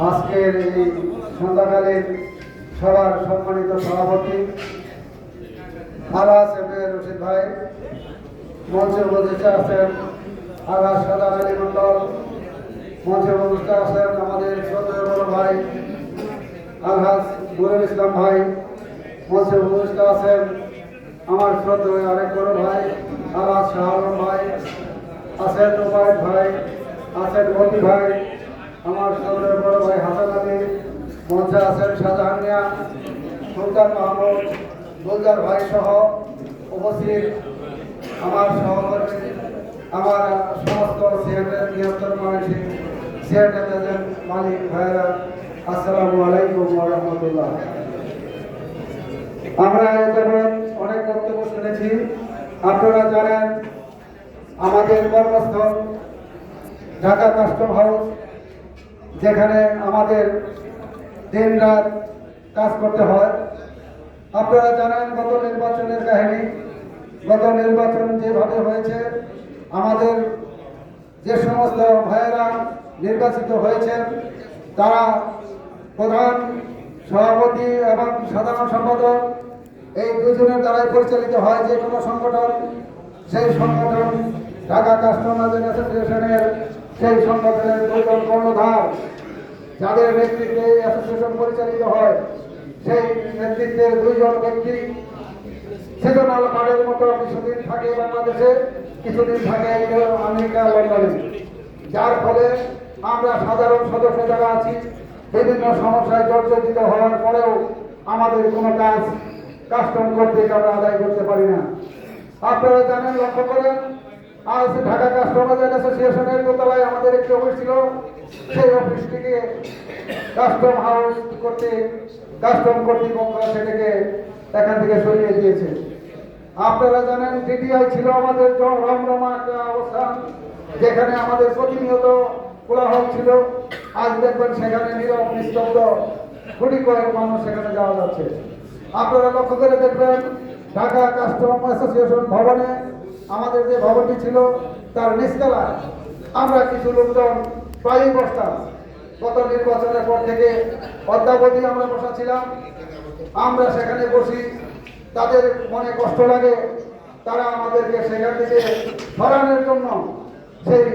আজকের এই সন্ধ্যাকালীন সবার সম্মানিত সভাপতি আলাস এম এ রশিদ ভাই, মঞ্চে উপস্থিত আছেন আলাস সাদান আলী মন্ডল, মঞ্চে উপস্থিত আছেন আমাদের শ্রদ্ধেয় বড় ভাই আলহাজ নুরুল ইসলাম ভাই, মঞ্চে উপস্থিত আছেন আমার শ্রদ্ধেয় আরেক বড় ভাই আলাস শাহ আলম ভাই, আছেন ওবায়দ ভাই, আছেন মতি ভাই, আমার শ্রদ্ধেয় বড় ভাই হাসান আলী, মঞ্চে আছেন শাহজাহান মিয়া, সুলতান মাহমুদ, গুলজার ভাই সহ উপস্থিত আমার সহকর্মী, আমার সমস্ত সিএনএর নিয়ন্ত্রণ মানুষী সিএনএ এজেন্ট মালিক ভাইরা, আসসালামু আলাইকুম ওয়া রাহমাতুল্লাহ। আমরা যেমন অনেক বক্তব্য শুনেছি, আপনারা জানেন আমাদের কর্মস্থল ঢাকা কাস্টম হাউস, যেখানে আমাদের দিন রাত কাজ করতে হয়। আপনারা জানেন গত নির্বাচনের কাহিনী, গত নির্বাচন যেভাবে হয়েছে, আমাদের যে সমস্ত ভাইয়েরা নির্বাচিত হয়েছেন তারা প্রধান সভাপতি এবং সাধারণ সম্পাদক এই দুজনের দ্বারাই পরিচালিত হয় যে কোনো সংগঠন। সেই সংগঠন ঢাকা কাস্টমার অ্যাসোসিয়েশনের সেই সংগঠনের দুজন কর্ণধার যাদের নেতৃত্বে অ্যাসোসিয়েশন পরিচালিত হয়, সেই নেতৃত্বের দুইজন ব্যক্তি সিজনাল কার্ডের মতো কিছুদিন থাকে বাংলাদেশে, কিছুদিন থাকে আমেরিকা লন্ডনে, যার ফলে আমরা সাধারণ সদস্য যারা আছি বিভিন্ন সমস্যায় জর্জরিত হওয়ার পরেও আমাদের কোনো কাজ কাস্টম করতে আমরা আদায় করতে পারি না। আপনারা জানেন, লক্ষ্য করেন, আজ ঢাকা কাস্টমার অ্যাসোসিয়েশনের দোতলায় আমাদের একটি অফিস ছিল, সেই অফিসটিকে কাস্টম হাউস করতে কাস্টম কর্তৃপক্ষ সেটাকে এখান থেকে সরিয়ে দিয়েছে। আপনারা জানেন টিটিআই ছিল আমাদের রমরমা একটা অবস্থান, যেখানে আমাদের প্রতিনিয়ত কোলাহল ছিল। আজ দেখবেন সেখানে নীরব নিস্তব্ধ, কোটি কয়েক মানুষ সেখানে যাওয়া যাচ্ছে। আপনারা লক্ষ্য করে দেখবেন ঢাকা কাস্টম অ্যাসোসিয়েশন ভবনে আমাদের যে ভবনটি ছিল তার নিচতলায় আমরা কিছু লোকজন প্রায়ই বসতাম। গত নির্বাচনের পর থেকে অদ্যাবধি আমরা বসা ছিলাম। আমরা সেখানে বসি, তাদের মনে কষ্ট লাগে, তারা আমাদেরকে সেখান থেকে সরানোর জন্য সেই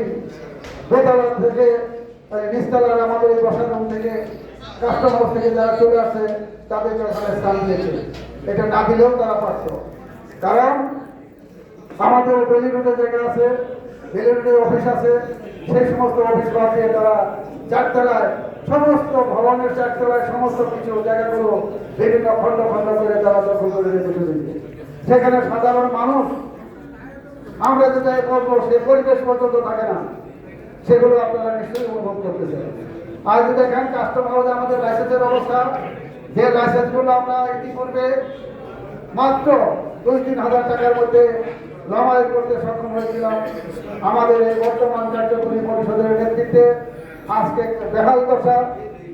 দোতলা থেকে নিচতলার আমাদের এই বসার রুম থেকে কাস্টম হাউস থেকে যারা চলে আসছে তাদেরকে ওখানে স্থান দিয়েছে। এটা না দিলেও তারা পারত, কারণ আমাদের বেলি রোডে জায়গা আছে, বেলি রোডে অফিস আছে, সেই সমস্ত অফিস বাদ দিয়ে তারা চারতলায় সমস্ত ভবনের চারতলায় সমস্ত কিছু জায়গাগুলো বিভিন্ন খণ্ড খণ্ড করে তারা দখল করে রেখে দিচ্ছে। সেখানে সাধারণ মানুষ আমরা যে যাই করবো সে পরিবেশ পর্যন্ত থাকে না, সেগুলো আপনারা নিশ্চয়ই অনুভব করতেছেন। আর যদি দেখেন কাস্টম হাউসে আমাদের লাইসেন্সের অবস্থা, যে লাইসেন্সগুলো আমরা ইতিপূর্বে মাত্র 2-3 হাজার টাকার মধ্যে জমায়েত করতে সক্ষম হয়েছিলাম, আমাদের এই বর্তমান কার্যকরী পরিষদের নেতৃত্বে আজকে বেহাল দশা,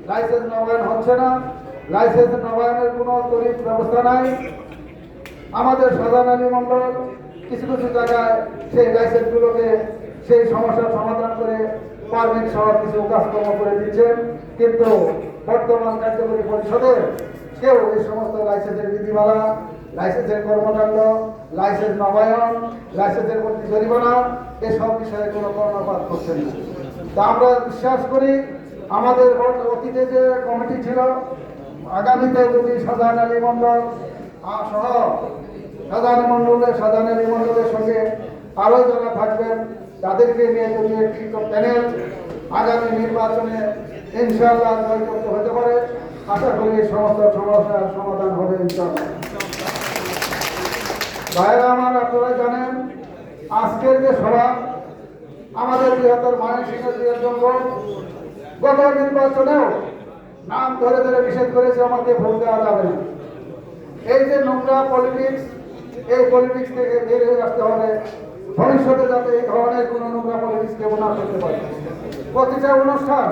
লাইসেন্স নবায়ন হচ্ছে না, লাইসেন্স নবায়নের কোনো তড়িৎ ব্যবস্থা নাই। আমাদের শাহজাহান আলী মন্ডল কিছু কিছু জায়গায় সেই লাইসেন্সগুলোকে সেই সমস্যার সমাধান করে পারমিট সহ কিছু কাজকর্ম করে দিচ্ছেন, কিন্তু বর্তমান কার্যকরী পরিষদের কেউ এই সমস্ত লাইসেন্সের বিধিমালা, লাইসেন্সের কর্মকাণ্ড, লাইসেন্স নবায়ন, লাইসেন্সের প্রতি জরিমানা এসব বিষয়ে কোনো কর্ণপাত করছেন না। তা আমরা বিশ্বাস করি আমাদের অতীতে যে কমিটি ছিল, আগামীতে যদি শাহজাহান আলী মন্ডল সহ শাহজাহান আলী মন্ডলের সঙ্গে আরও যারা থাকবেন তাদেরকে নিয়ে যদি একটি প্যানেল আগামী নির্বাচনে ইনশাআল্লাহ জয় করতে হতে পারে, আশা করি সমস্ত সমস্যার সমাধান হবে ইনশাআল্লাহ। ভাইরা আমার, আপনারা জানেন আজকের যে সভা আমাদের বৃহত্তর ময়মনসিংহের জন্য গত নির্বাচনেও নাম ধরে ধরে নিষেধ করেছে আমাকে ভোট দেওয়া যাবে না। এই যে নোংরা পলিটিক্স, এই পলিটিক্স থেকে বের হয়ে আসতে হবে, ভবিষ্যতে যাতে এই ধরনের কোনো নোংরা পলিটিক্স কেউ না করতে পারে। প্রতিটা অনুষ্ঠান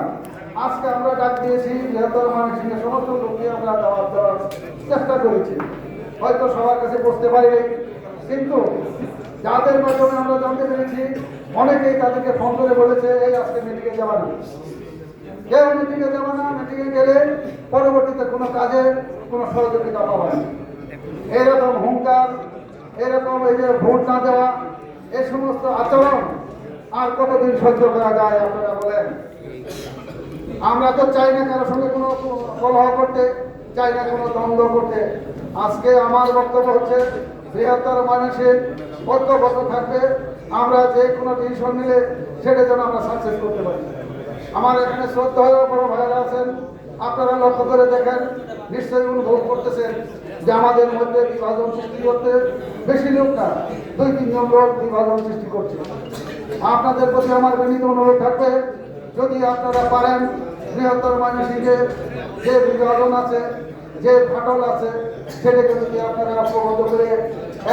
আজকে আমরা ডাক দিয়েছি, বৃহত্তর ময়মনসিংহের সমস্ত লোককে আমরা দাওয়াত দেওয়ার চেষ্টা করেছি। হয়তো সবার কাছে বসতে পারি, কিন্তু যাদের মাধ্যমে আমরা জানতে পেরেছি অনেকেই তাদেরকে ফোন করে বলেছে এই আজকে মিটিংয়ে যাবে না, কেউ মিটিংয়ে যাবে না, মিটিংয়ে গেলে পরবর্তীতে কোনো কাজে কোনো সহযোগিতা পাবে না। এরকম হুঙ্কার, এরকম এই যে ভোট না দেওয়া, এই সমস্ত আচরণ আর কতদিন সহ্য করা যায় আপনারা বলেন? আমরা তো চাই না কারোর সঙ্গে কোনো কলহ করতে, চাই না কোনো দ্বন্দ্ব করতে। আজকে আমার বক্তব্য হচ্ছে বৃহত্তর মানুষের ঐক্যবদ্ধ থাকবে, আমরা যে কোনো ডিসিশন নিলে সেটা যেন আমরা সাকসেস করতে পারি। আমার এখানে শ্রদ্ধেয় বড় ভাইয়েরা আছেন, আপনারা লক্ষ্য করে দেখেন, নিশ্চয়ই অনুভব করতেছেন যে আমাদের মধ্যে বিভাজন সৃষ্টি করতে বেশি লোক না, 2-3 জন লোক বিভাজন সৃষ্টি করছে। আপনাদের প্রতি আমার বিনীত অনুরোধ থাকবে, যদি আপনারা পারেন বৃহত্তর মানুষকে যে বিভাজন আছে, যে ফাটল আছে, সেটাকে যদি আপনারা ঐক্যবদ্ধ করে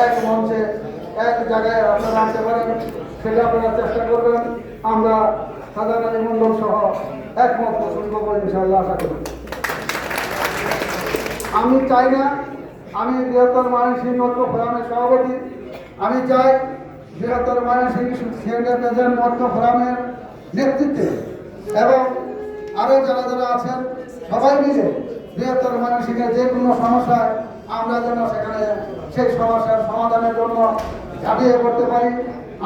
এক মঞ্চে এক জায়গায় আপনারা আনতে পারেন, সেটা আপনারা চেষ্টা করবেন। আমরা সাধারণ আলী মণ্ডল সহ একমত পোষণ করবো ইনশাআল্লাহ, আশা করি। আমি চাই না, আমি বৃহত্তর ময়মনসিংহ ঐক্য ফোরামের সভাপতি, আমি চাই বৃহত্তর ময়মনসিংহ সিনিয়র প্রেসিডেন্ট ঐক্য ফোরামের নেতৃত্বে এবং আরও যারা যারা আছেন সবাই মিলে বৃহত্তর ময়মনসিংহের যে কোনো সমস্যায় আমরা যেন সেখানে সেই সমস্যার সমাধানের জন্য ঝাঁপিয়ে পড়তে পারি।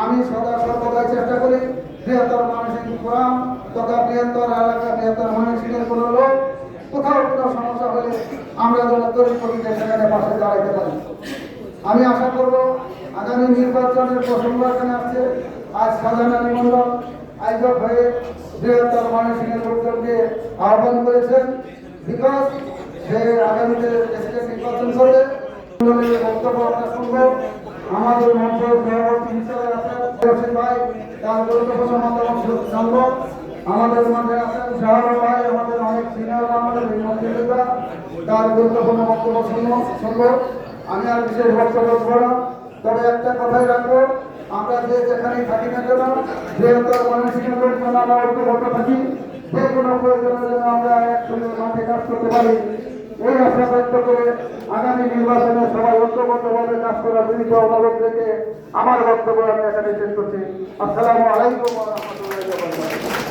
আমি সর্বদাই চেষ্টা করি বৃহত্তর ময়মনসিংহ ফোরাম তথা বৃহত্তর এলাকা, বৃহত্তর ময়মনসিংহের কোনো লোক কোথাও কোনো সমস্যা হলে আমরা যেন তৈরি করি সেখানে পাশে দাঁড়াইতে পারি। আমি আশা করব আগামী নির্বাচনের প্রসঙ্গ এখানে আসছে, আজ সাধারণ আলী মণ্ডল আয়োজক হয়ে বৃহত্তর ময়মনসিংহের লোকজনকে আহ্বান করেছেন, বিকজ সে আগামীতে দেশকে নির্বাচন করবে। বক্তব্য আমরা শুনব। আমাদের মঞ্চ সভাপতি হিসেবে আছেন ভাই, তার গুরুত্বপূর্ণ মতামত জানব। আমাদের মধ্যে আছেন শাহরুখ ভাই, আমাদের অনেক সিনিয়র, আমাদের মন্ত্রীরা, তার গুরুত্বপূর্ণ বক্তব্য শুনব। আমি আর বিশেষ বক্তব্য দেবো না, তবে একটা কথাই রাখবো, আমরা যে যেখানেই থাকি না কেন, বৃহত্তর ময়মনসিংহের লোক যেন আমরা ঐক্যবদ্ধ থাকি, যে কোনো প্রয়োজনে যেন আমরা একসঙ্গে মাঠে কাজ করতে পারি, এই আশা ব্যক্ত করে আগামী নির্বাচনে সবাই ঐক্যবদ্ধভাবে কাজ করার বিনীত অনুরোধ রেখে আমার বক্তব্য আমি এখানে শেষ করছি। আসসালামু আলাইকুম ওয়া রাহমাতুল্লাহি ওয়া বারাকাতুহু।